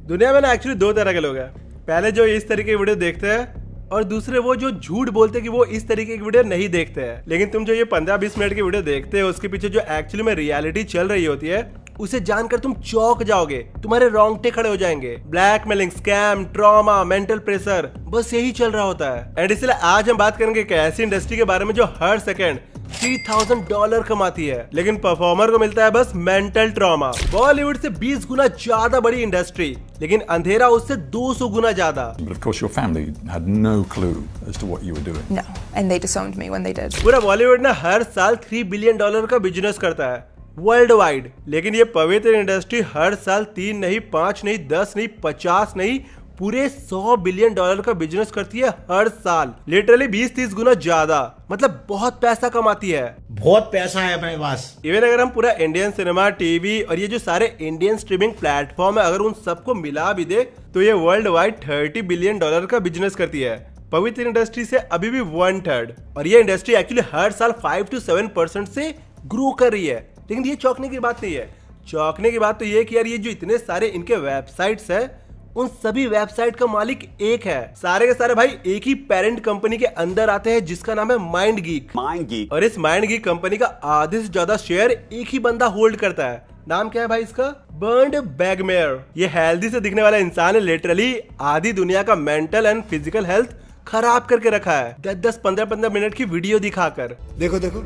दुनिया में ना एक्चुअली दो तरह के लोग हैं, पहले जो इस तरीके की वीडियो देखते हैं और दूसरे वो जो झूठ बोलते हैं कि वो इस तरीके की वीडियो नहीं देखते हैं। लेकिन तुम जो ये 15-20 मिनट की वीडियो देखते हो उसके पीछे जो एक्चुअली में रियलिटी चल रही होती है उसे जानकर तुम चौंक जाओगे, तुम्हारे रोंगटे खड़े हो जाएंगे। Blackmailing, scam, trauma, mental pressure, बस यही चल रहा होता है। एंड इसलिए आज हम बात करेंगे एक ऐसी इंडस्ट्री के बारे में जो हर सेकेंड $3000 कमाती है, लेकिन परफॉर्मर को मिलता है बस मेंटल ट्रॉमा। बॉलीवुड से 20 गुना ज्यादा बड़ी इंडस्ट्री, लेकिन अंधेरा उससे 200 गुना ज्यादा। But of course your family had no clue as to what you were doing. No, and they disowned me when they did. पूरा बॉलीवुड ना हर साल $3 बिलियन का बिजनेस करता है वर्ल्ड वाइड, लेकिन ये पवित्र इंडस्ट्री हर साल 3 नहीं, 5 नहीं, 10 नहीं, 50 नहीं, पूरे $100 बिलियन का बिजनेस करती है हर साल। लिटरली 20-30 गुना ज्यादा, मतलब बहुत पैसा कमाती है। बहुत पैसा है अपने पास। इवन अगर हम पूरा इंडियन सिनेमा, टीवी और ये जो सारे इंडियन स्ट्रीमिंग प्लेटफॉर्म है, अगर उन सबको मिला भी दे तो ये वर्ल्ड वाइड $30 बिलियन का बिजनेस करती है। पवित्र इंडस्ट्री से अभी भी 1/3, और ये इंडस्ट्री एक्चुअली हर साल 5 to 7% से ग्रो कर रही है। लेकिन ये चौंकने की बात नहीं है। चौंकने की बात तो ये कि यार ये जो इतने सारे इनके वेबसाइट्स है, उन सभी वेबसाइट का मालिक एक है। सारे के सारे भाई एक ही पेरेंट कंपनी के अंदर आते हैं जिसका नाम है माइंड गीक। और इस माइंड गीक कंपनी का आधे से ज्यादा शेयर एक ही बंदा होल्ड करता है। नाम क्या है भाई इसका? बर्न्ड बैगमेयर। ये हेल्दी से दिखने वाला इंसान है, लिटरली आधी दुनिया का मेंटल एंड फिजिकल हेल्थ खराब करके रखा है 10-10, 15-15 मिनट की वीडियो दिखाकर। देखो देखो,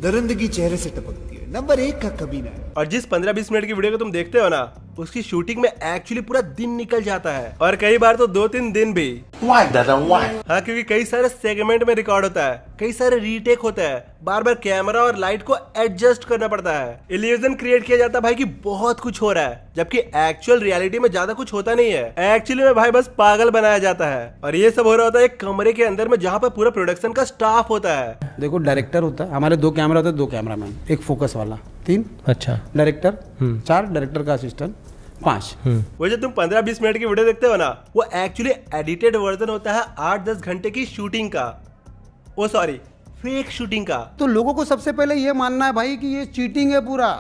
दरिंदगी चेहरे से टपकती है, नंबर 1 का कमीना है। और जिस 15-20 मिनट की वीडियो को तुम देखते हो ना, उसकी शूटिंग में एक्चुअली पूरा दिन निकल जाता है, और कई बार तो 2-3 दिन भी। Why दादा why? हाँ, क्योंकि कई सारे सेगमेंट में रिकॉर्ड होता है, कई सारे रीटेक होता है, बार बार कैमरा और लाइट को एडजस्ट करना पड़ता है, इल्यूजन क्रिएट किया जाता है भाई कि बहुत कुछ हो रहा है, जबकि एक्चुअल रियलिटी में ज्यादा कुछ होता नहीं है। एक्चुअली में भाई बस पागल बनाया जाता है, और ये सब हो रहा होता है एक कमरे के अंदर में जहाँ पर पूरा प्रोडक्शन का स्टाफ होता है। देखो डायरेक्टर होता है, हमारे 2 कैमरा होते हैं, 2 कैमरामैन, एक फोकस वाला, 3 अच्छा डायरेक्टर, 4 डायरेक्टर का असिस्टेंट, 5। वो जो तुम 15-20 मिनट की वीडियो देखते हो ना, वो एक्चुअली एडिटेड वर्जन होता है 8-10 घंटे की शूटिंग का, ओ सॉरी फेक शूटिंग का। तो लोगों को सबसे पहले ये मानना है भाई कि ये चीटिंग है, पूरा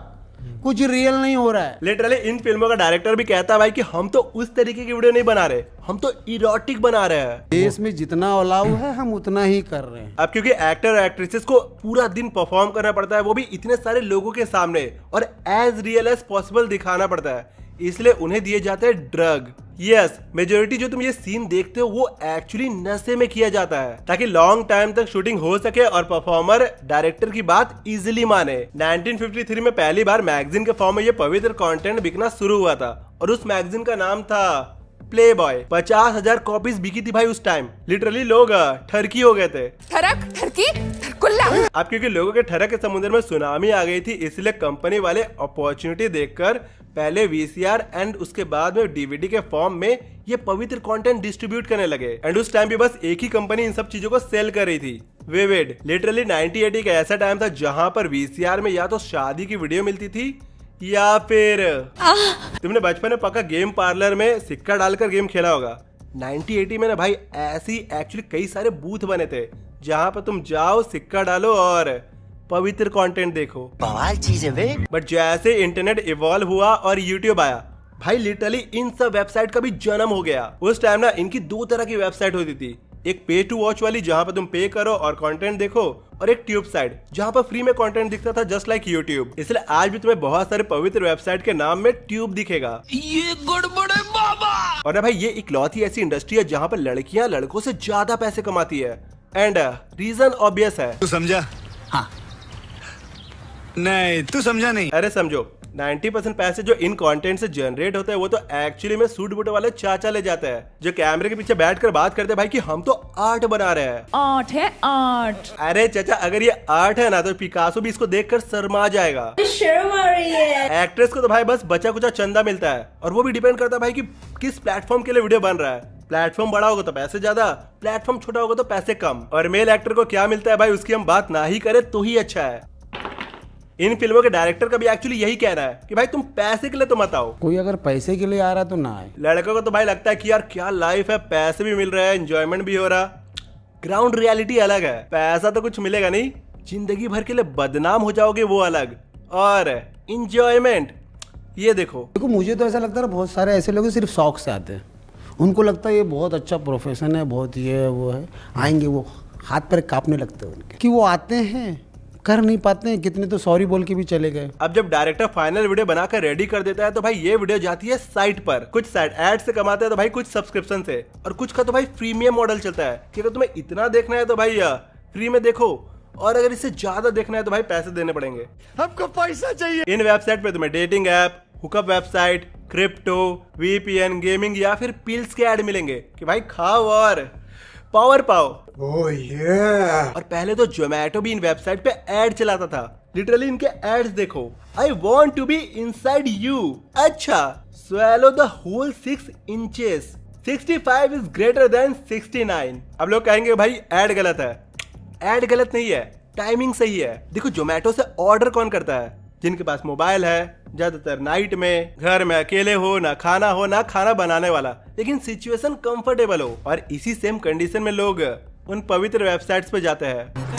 कुछ रियल नहीं हो रहा है। लिटरली इन फिल्मों का डायरेक्टर भी कहता है भाई कि हम तो उस तरीके की वीडियो नहीं बना रहे, हम तो इरोटिक बना रहे हैं। देश में जितना अलाउ है हम उतना ही कर रहे हैं। अब क्योंकि एक्टर और एक्ट्रेसेस को पूरा दिन परफॉर्म करना पड़ता है, वो भी इतने सारे लोगों के सामने, और एज रियल एज पॉसिबल दिखाना पड़ता है, इसलिए उन्हें दिए जाते हैं ड्रग। यस, मेजोरिटी जो तुम ये सीन देखते हो वो एक्चुअली नशे में किया जाता है, ताकि लॉन्ग टाइम तक शूटिंग हो सके और परफॉर्मर डायरेक्टर की बात इजीली माने। 1953 में पहली बार मैगजीन के फॉर्म में ये पवित्र कंटेंट बिकना शुरू हुआ था, और उस मैगजीन का नाम था प्ले बॉय। 50,000 कॉपीज बिकी थी भाई उस टाइम। लिटरली लोग ठरकी हो गए थे। ठरक, ठरकी, ठरकुल्ला। अब क्योंकि लोगों के ठरक के समुद्र में सुनामी आ गई थी, इसलिए कंपनी वाले अपॉर्चुनिटी देखकर पहले VCR एंड उसके बाद में DVD के फॉर्म में ये पवित्र कंटेंट डिस्ट्रीब्यूट करने लगे। एंड उस टाइम भी बस एक ही कंपनी इन सब चीजों को सेल कर रही थी, विविड। लिटरली 1980 का ऐसा टाइम था जहां पर VCR में या तो शादी की वीडियो मिलती थी, या फिर तुमने बचपन में पक्का गेम पार्लर में सिक्का डालकर गेम खेला होगा। 1980 में ना भाई ऐसी एक्चुअली कई सारे बूथ बने थे जहां पर तुम जाओ, सिक्का डालो और पवित्र कंटेंट देखो। बवाल चीज है बे। बट जैसे इंटरनेट इवॉल्व हुआ और यूट्यूब आया, भाई लिटरली इन सब वेबसाइट का भी जन्म हो गया। उस टाइम ना इनकी 2 तरह की वेबसाइट होती थी, एक पे टू वॉच वाली जहां पर तुम पे करो और कंटेंट देखो, और एक ट्यूब साइट जहां पर फ्री में कंटेंट दिखता था जस्ट लाइक यूट्यूब। इसलिए आज भी तुम्हें बहुत सारे पवित्र वेबसाइट के नाम में ट्यूब दिखेगा। ये गड़बड़ है बाबा। और ना भाई ये इकलौती ऐसी इंडस्ट्री है जहां पर लड़कियां लड़कों से ज्यादा पैसे कमाती है, एंड रीजन ऑब्वियस है। तू समझा? हाँ। नहीं तू समझा नहीं। अरे समझो, 90% पैसे जो इन कंटेंट से जनरेट होते हैं वो तो एक्चुअली में सूट बूट वाले चाचा ले जाते हैं, जो कैमरे के पीछे बैठकर बात करते हैं भाई कि हम तो आर्ट बना रहे हैं। आर्ट है आर्ट। अरे चाचा, अगर ये आर्ट है ना तो पिकासो भी इसको देखकर शर्मा जाएगा। शर्म आ रही है। एक्ट्रेस को तो भाई बस बचा कुचा चंदा मिलता है, और वो भी डिपेंड करता है भाई कि किस प्लेटफॉर्म के लिए वीडियो बन रहा है। प्लेटफॉर्म बड़ा होगा तो पैसे ज्यादा, प्लेटफॉर्म छोटा होगा तो पैसे कम। और मेल एक्टर को क्या मिलता है भाई उसकी हम बात ना ही करें तो ही अच्छा है। इन फिल्मों के डायरेक्टर का भी एक्चुअली यही कहना है कि भाई तुम पैसे के लिए तो मत आओ। कोई अगर पैसे के लिए आ रहा है तो ना आए। लड़कों को तो भाई लगता है कि यार क्या लाइफ है, पैसे भी मिल रहा है, एंजॉयमेंट भी हो रहा। ग्राउंड रियलिटी अलग है, पैसा तो कुछ मिलेगा नहीं, जिंदगी भर के लिए बदनाम हो जाओगे वो अलग, और एंजॉयमेंट ये देखो। देखो मुझे तो ऐसा लगता है बहुत सारे ऐसे लोग सिर्फ शौक से आते हैं, उनको लगता है ये बहुत अच्छा प्रोफेशन है, बहुत ये वो है, आएंगे वो हाथ पैर कांपने लगते हैं उनके कि वो आते हैं कर नहीं पाते हैं, कितने तो सॉरी बोल के भी चले गए। अब जब डायरेक्टर फाइनल वीडियो बनाकर रेडी कर देता है तो भाई ये वीडियो जाती है साइट पर। कुछ साइट एड से कमाते हैं तो भाई कुछ सब्सक्रिप्शन से, और कुछ का तो भाई प्रीमियम मॉडल चलता है कि अगर तुम्हें इतना देखना है तो भाई फ्री में देखो, और अगर इससे ज्यादा देखना है तो भाई पैसे देने पड़ेंगे। हमको पैसा चाहिए। इन वेबसाइट पे तुम्हें dating app, hookup website, crypto, VPN, gaming या फिर पिल्स के ऐड मिलेंगे कि भाई खाओ और पावर पाओ। और पहले तो जोमेटो भी इन वेबसाइट पे ऐड चलाता था। लिटरली इनके एड्स देखो। I want to be inside you. अच्छा, swallow the whole 6 inches. 65 is greater than 69. अब लोग कहेंगे भाई ऐड गलत है। ऐड गलत नहीं है, टाइमिंग सही है। देखो जोमेटो से ऑर्डर कौन करता है? जिनके पास मोबाइल है, ज्यादातर नाइट में, घर में अकेले हो ना खाना बनाने वाला, लेकिन सिचुएशन कंफर्टेबल हो। और इसी सेम कंडीशन में लोग उन पवित्र वेबसाइट्स पे जाते हैं।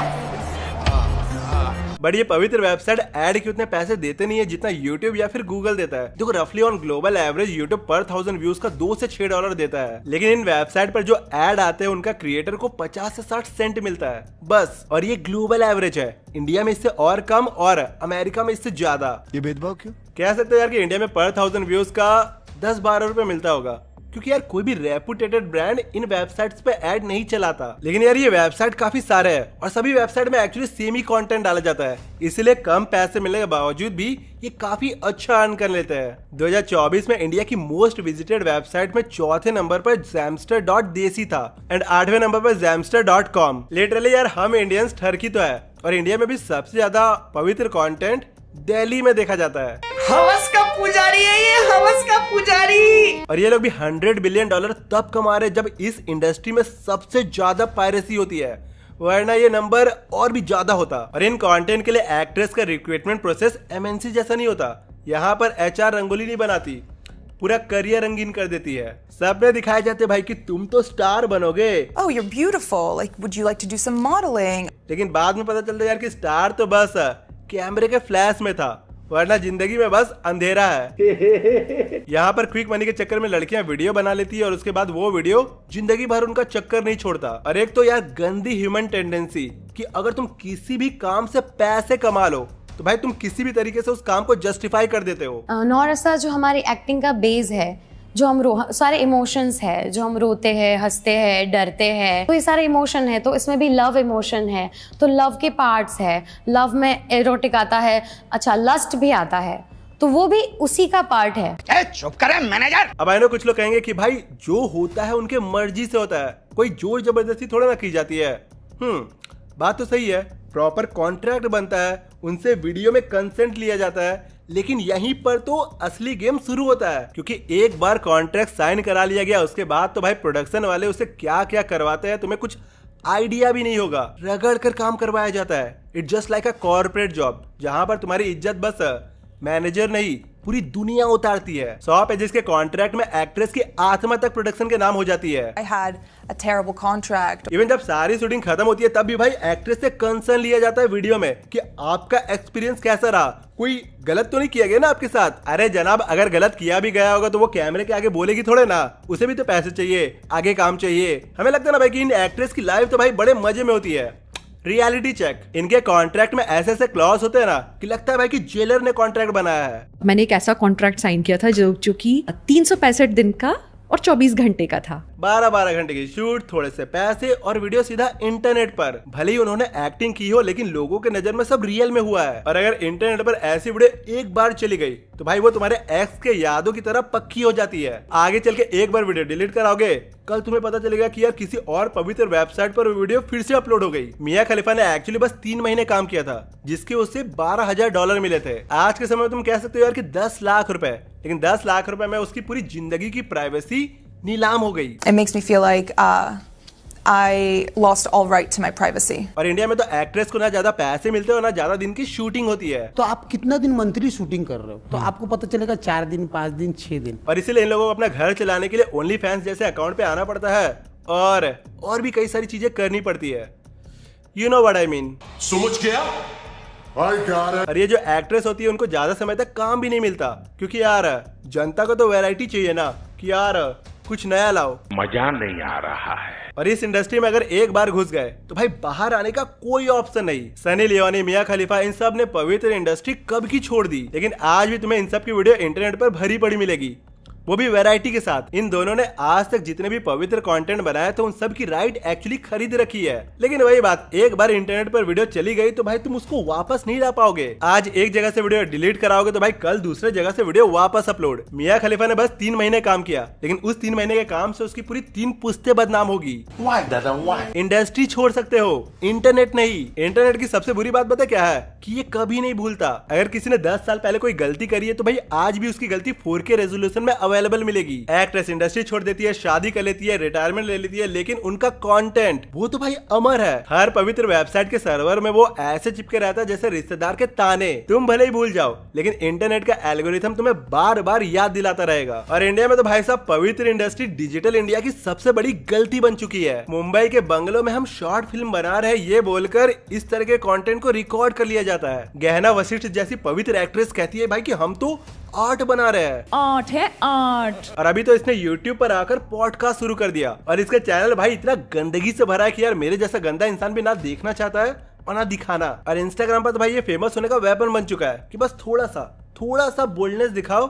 बट ये पवित्र वेबसाइट ऐड के उतने पैसे देते नहीं है जितना यूट्यूब या फिर गूगल देता है। जो रफली ऑन ग्लोबल एवरेज यूट्यूब पर 1000 व्यूज का 2 से 6 डॉलर देता है, लेकिन इन वेबसाइट पर जो ऐड आते हैं उनका क्रिएटर को 50 से 60 सेंट मिलता है बस। और ये ग्लोबल एवरेज है, इंडिया में इससे और कम और अमेरिका में इससे ज्यादा। ये भेदभाव क्यों? कह सकते हैं यार कि इंडिया में पर 1000 व्यूज का 10-12 रुपए मिलता होगा, क्योंकि यार कोई भी रेपुटेटेड ब्रांड इन वेबसाइट्स पे ऐड नहीं चलाता। लेकिन यार ये वेबसाइट काफी सारे हैं और सभी वेबसाइट में एक्चुअली सेम ही कंटेंट डाला जाता है, इसलिए कम पैसे मिलने के बावजूद भी ये काफी अच्छा अर्न कर लेते हैं। 2024 में इंडिया की मोस्ट विजिटेड वेबसाइट में चौथे नंबर पर Zamster.desi था एंड 8वें नंबर पर Zamster.com। लिटरली यार हम इंडियंस ठरकी तो है, और इंडिया में भी सबसे ज्यादा पवित्र कंटेंट दिल्ली में देखा जाता है। हवस का पुजारी है ये, हवस का पुजारी। और ये लोग भी $100 बिलियन तब कमा रहे जब इस इंडस्ट्री में सबसे ज्यादा पायरेसी होती है, वरना ये नंबर और भी ज्यादा होता। और इन कंटेंट के लिए एक्ट्रेस का रिक्रूटमेंट प्रोसेस MNC जैसा नहीं होता। यहाँ पर HR रंगोली नहीं बनाती, पूरा करियर रंगीन कर देती है। सबने दिखाए जाते भाई कि तुम तो स्टार बनोगे। Oh, you're beautiful. Like, would you like to do some modeling? लेकिन बाद में पता चलता यार कि स्टार तो बस कैमरे के फ्लैश में था, वरना जिंदगी में बस अंधेरा है। यहाँ पर क्विक मनी के चक्कर में लड़कियां वीडियो बना लेती है और उसके बाद वो वीडियो जिंदगी भर उनका चक्कर नहीं छोड़ता। और एक तो यार गंदी ह्यूमन टेंडेंसी कि अगर तुम किसी भी काम से पैसे कमा लो तो भाई तुम किसी भी तरीके से उस काम को जस्टिफाई कर देते हो। नौरसा जो हमारी एक्टिंग का बेस है, जो हम सारे इमोशंस है, जो हम रोते हैं, हंसते हैं, डरते हैं, तो ये सारे इमोशन है। तो इसमें भी लव इमोशन है, तो लव के पार्ट्स है। लव में एरोटिक आता है, अच्छा लस्ट भी आता है, तो वो भी उसी का पार्ट है। चुप करे मैनेजर। अब आई नो कुछ लोग कहेंगे कि भाई जो होता है उनके मर्जी से होता है, कोई जोर जबरदस्ती थोड़ा ना की जाती है। बात तो सही है, प्रॉपर कॉन्ट्रैक्ट बनता है, उनसे वीडियो में कंसेंट लिया जाता है, लेकिन यहीं पर तो असली गेम शुरू होता है। क्योंकि एक बार कॉन्ट्रैक्ट साइन करा लिया गया, उसके बाद तो भाई प्रोडक्शन वाले उसे क्या क्या करवाते हैं तुम्हें कुछ आइडिया भी नहीं होगा। रगड़ कर काम करवाया जाता है। It's just like a corporate job, जहां पर तुम्हारी इज्जत बस मैनेजर नहीं पूरी दुनिया उतारती है। 100 पेजेस के कॉन्ट्रैक्ट में एक्ट्रेस की आत्मा तक प्रोडक्शन के नाम हो जाती है। I had a terrible contract. Even जब सारी शूटिंग खत्म होती है तब भी भाई एक्ट्रेस से कंसर्न लिया जाता है वीडियो में कि आपका एक्सपीरियंस कैसा रहा, कोई गलत तो नहीं किया गया ना आपके साथ। अरे जनाब, अगर गलत किया भी गया होगा तो वो कैमरे के आगे बोलेगी थोड़े ना, उसे भी तो पैसे चाहिए, आगे काम चाहिए। हमें लगता है ना भाई कि इन एक्ट्रेस की लाइफ तो भाई बड़े मजे में होती है। रियलिटी चेक, इनके कॉन्ट्रैक्ट में ऐसे ऐसे क्लॉज होते हैं ना कि लगता है भाई कि जेलर ने कॉन्ट्रैक्ट बनाया है। मैंने एक ऐसा कॉन्ट्रैक्ट साइन किया था जो कि 365 दिन का और 24 घंटे का था। 12 घंटे की शूट, थोड़े से पैसे और वीडियो सीधा इंटरनेट पर। भले ही उन्होंने एक्टिंग की हो, लेकिन लोगों के नजर में सब रियल में हुआ है। और अगर इंटरनेट पर ऐसी वीडियो एक बार चली गई तो भाई वो तुम्हारे एक्स के यादों की तरह पक्की हो जाती है। आगे चल के एक बार वीडियो डिलीट कराओगे, कल तुम्हें पता चलेगा कि यार किसी और पवित्र वेबसाइट पर वीडियो फिर से अपलोड हो गई। मियां खलीफा ने एक्चुअली बस 3 महीने काम किया था, जिसके उससे $12,000 मिले थे। आज के समय में तुम कह सकते हो यार कि 10 लाख रुपए, लेकिन 10 लाख रुपए में उसकी पूरी जिंदगी की प्राइवेसी नीलाम हो गई। It makes me feel like I lost all right to my privacy. और इंडिया में तो एक्ट्रेस को ना ज्यादा पैसे मिलते हो ना ज्यादा दिन की शूटिंग होती है। तो आप कितना दिन मंथली शूटिंग कर रहे हो तो आपको पता चलेगा 4 दिन, 5 दिन, 6 दिन। और इसीलिए इन लोगों को अपना घर चलाने के लिए ओनली फैंस जैसे अकाउंट पे आना पड़ता है और भी कई सारी चीजें करनी पड़ती है। You know what I mean. समझ गया? और ये जो एक्ट्रेस होती है उनको ज्यादा समय तक काम भी नहीं मिलता, क्योंकि यार जनता को तो वैरायटी चाहिए ना, कि यार कुछ नया लाओ। मजा नहीं आ रहा है। और इस इंडस्ट्री में अगर एक बार घुस गए तो भाई बाहर आने का कोई ऑप्शन नहीं। सनी लियोनी, मियां खलीफा, इन सब ने पवित्र इंडस्ट्री कब की छोड़ दी, लेकिन आज भी तुम्हें इन सब की वीडियो इंटरनेट पर भरी पड़ी मिलेगी, वो भी वैरायटी के साथ। इन दोनों ने आज तक जितने भी पवित्र कंटेंट बनाया तो उन सब की राइट एक्चुअली खरीद रखी है। लेकिन वही बात, एक बार इंटरनेट पर वीडियो चली गई तो भाई तुम उसको वापस नहीं ला पाओगे। आज एक जगह से वीडियो डिलीट कराओगे तो भाई कल दूसरे जगह से वीडियो वापस अपलोड। मियां खलीफा ने बस 3 महीने काम किया, लेकिन उस 3 महीने के काम से उसकी पूरी 3 पुश्तें बदनाम होगी। इंडस्ट्री छोड़ सकते हो, इंटरनेट नहीं। इंटरनेट की सबसे बुरी बात पता क्या है, कि ये कभी नहीं भूलता। अगर किसी ने 10 साल पहले कोई गलती करी है तो भाई आज भी उसकी गलती 4K रेजोल्यूशन में अवेलेबल मिलेगी। एक्ट्रेस इंडस्ट्री छोड़ देती है, शादी कर लेती है, रिटायरमेंट ले लेती है, लेकिन उनका कंटेंट वो तो भाई अमर है। हर पवित्र वेबसाइट के सर्वर में वो ऐसे चिपके रहता है जैसे रिश्तेदार के ताने। तुम भले ही भूल जाओ, लेकिन इंटरनेट का एल्गोरिथम तुम्हें बार बार याद दिलाता रहेगा। और इंडिया में तो भाई साहब पवित्र इंडस्ट्री डिजिटल इंडिया की सबसे बड़ी गलती बन चुकी है। मुंबई के बंगलों में हम शॉर्ट फिल्म बना रहे हैं ये बोलकर इस तरह के कंटेंट को रिकॉर्ड कर लिया जाता है। गहना वशिष्ठ जैसी पवित्र एक्ट्रेस कहती है भाई कि हम तो आर्ट बना रहे हैं। आर्ट है आर्ट। और अभी तो इसने YouTube पर आकर पॉडकास्ट शुरू कर दिया, और इसका चैनल भाई इतना गंदगी से भरा है कि यार मेरे जैसा गंदा इंसान भी ना देखना चाहता है और ना दिखाना। और इंस्टाग्राम पर तो भाई ये फेमस होने का वेपन बन चुका है कि बस थोड़ा सा बोल्डनेस दिखाओ,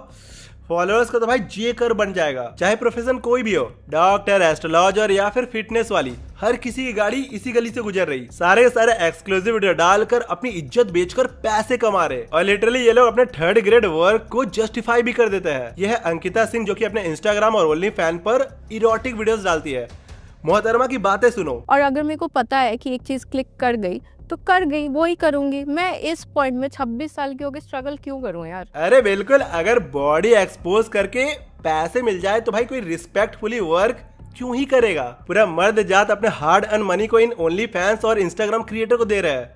फॉलोअर्स का तो भाई जे कर बन जाएगा। चाहे प्रोफेशन कोई भी हो, डॉक्टर, एस्ट्रोलॉजर या फिर फिटनेस वाली, हर किसी की गाड़ी इसी गली से गुजर रही। सारे एक्सक्लूसिव वीडियो डालकर अपनी इज्जत बेचकर पैसे कमा रहे, और लिटरली ये लोग अपने 3rd ग्रेड वर्क को जस्टिफाई भी कर देते हैं। यह है अंकिता सिंह, जो कि अपने इंस्टाग्राम और ओनली फैन पर इरोटिक वीडियोस डालती है। मोहतरमा की बातें सुनो। और अगर मेरे को पता है कि एक चीज क्लिक कर गई तो कर गई, वो ही करूंगी। मैं इस पॉइंट में 26 साल की होकर स्ट्रगल क्यों करूं यार। अरे बिल्कुल, अगर बॉडी एक्सपोज करके पैसे मिल जाए तो भाई कोई रिस्पेक्टफुली वर्क क्यों ही करेगा। पूरा मर्द जात अपने हार्ड अर्न मनी को इन ओनली फैंस और इंस्टाग्राम क्रिएटर को दे रहा है,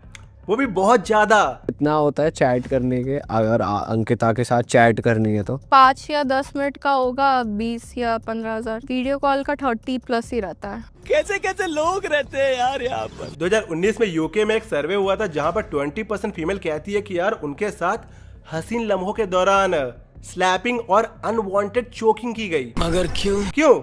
वो भी बहुत ज्यादा। इतना होता है चैट करने के, अगर अंकिता के साथ चैट करनी है तो 5 या 10 मिनट का होगा 20 या 15,000। वीडियो कॉल का 30+ ही रहता है। कैसे कैसे लोग रहते हैं यार यहाँ पर। 2019 में यूके में एक सर्वे हुआ था जहाँ पर 20% फीमेल कहती है कि यार उनके साथ हसीन लम्हों के दौरान स्लैपिंग और अनवांटेड चोकिंग की गई। मगर क्यों?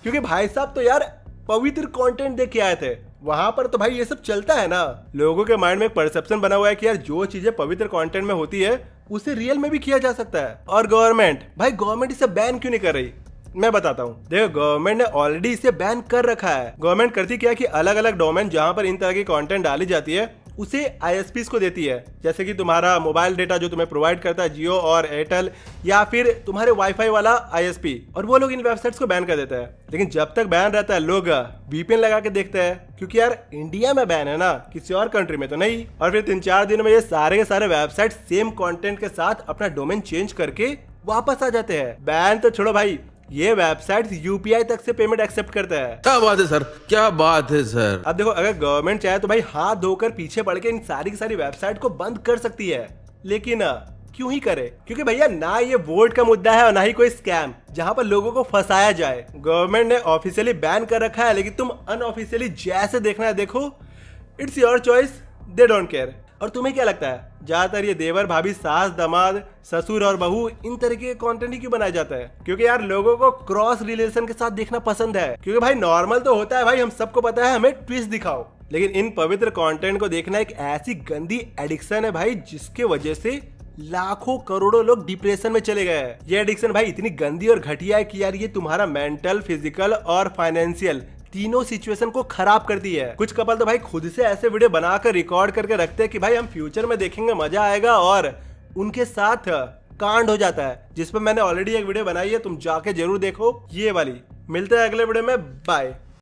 क्योंकि भाई साहब तो यार पवित्र कंटेंट देख के आए थे, वहां पर तो भाई ये सब चलता है ना। लोगों के माइंड में एक परसेप्शन बना हुआ है कि यार जो चीजें पवित्र कंटेंट में होती है उसे रियल में भी किया जा सकता है। और गवर्नमेंट इसे बैन क्यों नहीं कर रही, मैं बताता हूँ। देखो, गवर्नमेंट ने ऑलरेडी इसे बैन कर रखा है। गवर्नमेंट करती क्या है कि अलग अलग डोमेन जहाँ पर इन तरह की कंटेंट डाली जाती है उसे ISPs को देती है, जैसे कि तुम्हारा मोबाइल डेटा जो तुम्हें प्रोवाइड करता है जियो और एयरटेल, या फिर तुम्हारे वाईफाई वाला ISP, और वो लोग इन वेबसाइट्स को बैन कर देता है। लेकिन जब तक बैन रहता है लोग VPN लगा के देखते हैं, क्योंकि यार इंडिया में बैन है ना, किसी और कंट्री में तो नहीं। और फिर 3-4 दिन में ये सारे के सारे वेबसाइट सेम कंटेंट के साथ अपना डोमेन चेंज करके वापस आ जाते हैं। बैन तो छोड़ो भाई, ये वेबसाइट्स UPI तक से पेमेंट एक्सेप्ट करता है। क्या बात है सर, क्या बात है सर। अब देखो, अगर गवर्नमेंट चाहे तो भाई हाथ धोकर पीछे पड़ के इन सारी की सारी वेबसाइट को बंद कर सकती है, लेकिन क्यों ही करे? क्योंकि भैया ना ये वोट का मुद्दा है और ना ही कोई स्कैम जहां पर लोगों को फंसाया जाए। गवर्नमेंट ने ऑफिशियली बैन कर रखा है, लेकिन तुम अनऑफिशियली जैसे देखना है देखो, it's your choice, they don't care. और तुम्हें क्या लगता है, ज्यादातर ये देवर भाभी, सास दामाद, ससुर और बहू, इन तरीके के कंटेंट ही क्यों बनाया जाता है? क्योंकि यार लोगों को क्रॉस रिलेशन के साथ देखना पसंद है। क्योंकि भाई नॉर्मल तो होता है भाई, हम सबको पता है, हमें ट्विस्ट दिखाओ। लेकिन इन पवित्र कंटेंट को देखना एक ऐसी गंदी एडिक्शन है भाई, जिसके वजह से लाखों करोड़ों लोग डिप्रेशन में चले गए हैं। ये एडिक्शन भाई इतनी गंदी और घटिया है कि यार ये तुम्हारा मेंटल, फिजिकल और फाइनेंशियल तीनों सिचुएशन को खराब करती है। कुछ कपल तो भाई खुद से ऐसे वीडियो बनाकर रिकॉर्ड करके रखते हैं कि भाई हम फ्यूचर में देखेंगे, मजा आएगा, और उनके साथ कांड हो जाता है, जिस पर मैंने ऑलरेडी एक वीडियो बनाई है, तुम जाके जरूर देखो ये वाली। मिलते हैं अगले वीडियो में, बाय।